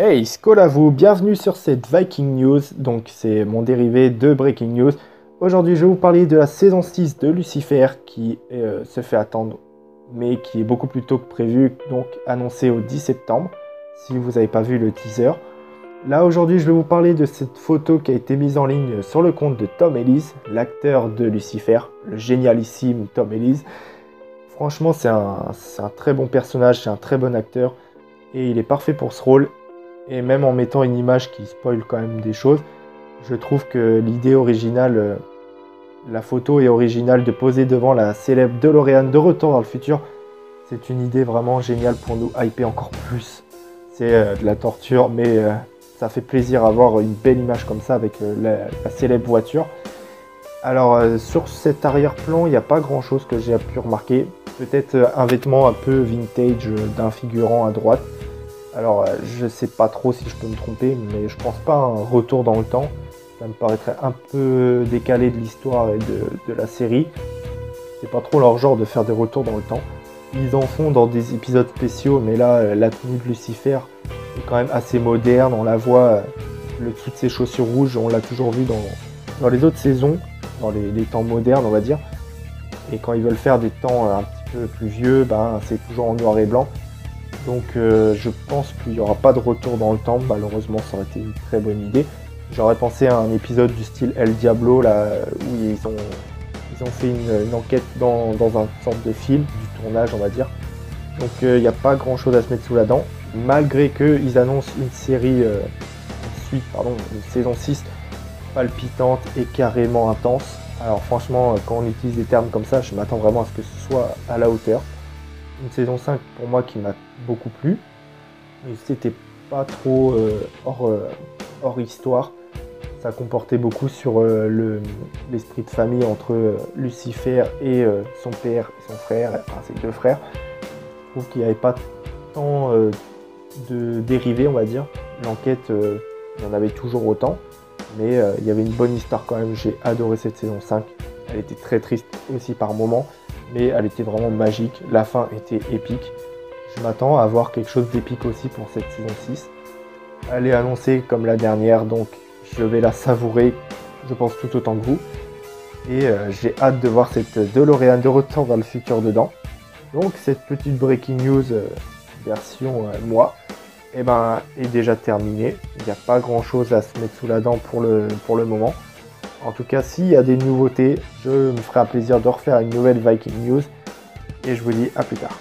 Hey, Skol à vous, bienvenue sur cette Viking News, donc c'est mon dérivé de Breaking News. Aujourd'hui je vais vous parler de la saison 6 de Lucifer qui se fait attendre, mais qui est beaucoup plus tôt que prévu, donc annoncé au 10 septembre, si vous n'avez pas vu le teaser. Là aujourd'hui je vais vous parler de cette photo qui a été mise en ligne sur le compte de Tom Ellis, l'acteur de Lucifer, le génialissime Tom Ellis. Franchement c'est un très bon personnage, c'est un très bon acteur, et il est parfait pour ce rôle. Et même en mettant une image qui spoil quand même des choses, je trouve que l'idée originale, la photo est originale de poser devant la célèbre DeLorean de Retour dans le futur. C'est une idée vraiment géniale pour nous hyper encore plus. C'est de la torture, mais ça fait plaisir à voir une belle image comme ça avec la célèbre voiture. Alors sur cet arrière-plan, il n'y a pas grand-chose que j'ai pu remarquer. Peut-être un vêtement un peu vintage d'un figurant à droite. Alors, je sais pas trop si je peux me tromper, mais je pense pas à un retour dans le temps. Ça me paraîtrait un peu décalé de l'histoire et de la série. C'est pas trop leur genre de faire des retours dans le temps. Ils en font dans des épisodes spéciaux, mais là, la tenue de Lucifer est quand même assez moderne. On la voit, le dessous de ses chaussures rouges, on l'a toujours vu dans les autres saisons, dans les temps modernes, on va dire. Et quand ils veulent faire des temps un petit peu plus vieux, ben, c'est toujours en noir et blanc. Donc je pense qu'il n'y aura pas de retour dans le temps, malheureusement ça aurait été une très bonne idée. J'aurais pensé à un épisode du style El Diablo, là, où ils ont fait une enquête dans un centre de film, du tournage on va dire. Donc il n'y a pas grand chose à se mettre sous la dent, malgré qu'ils annoncent une saison 6 palpitante et carrément intense. Alors franchement, quand on utilise des termes comme ça, je m'attends vraiment à ce que ce soit à la hauteur. Une saison 5 pour moi qui m'a beaucoup plu, mais c'était pas trop hors histoire. Ça comportait beaucoup sur l'esprit de famille entre Lucifer et son père et son frère, enfin ses deux frères. Je trouve qu'il n'y avait pas tant de dérivés, on va dire. L'enquête, il y en avait toujours autant, mais il y avait une bonne histoire quand même. J'ai adoré cette saison 5. Elle était très triste aussi par moments, mais elle était vraiment magique. La fin était épique. Je m'attends à voir quelque chose d'épique aussi pour cette saison 6. Elle est annoncée comme la dernière, donc je vais la savourer, je pense tout autant que vous. Et j'ai hâte de voir cette DeLorean de Retour vers le futur dedans. Donc cette petite breaking news version moi, eh ben, est déjà terminée. Il n'y a pas grand chose à se mettre sous la dent pour le moment. En tout cas, s'il y a des nouveautés, je me ferai un plaisir de refaire une nouvelle Viking News. Et je vous dis à plus tard.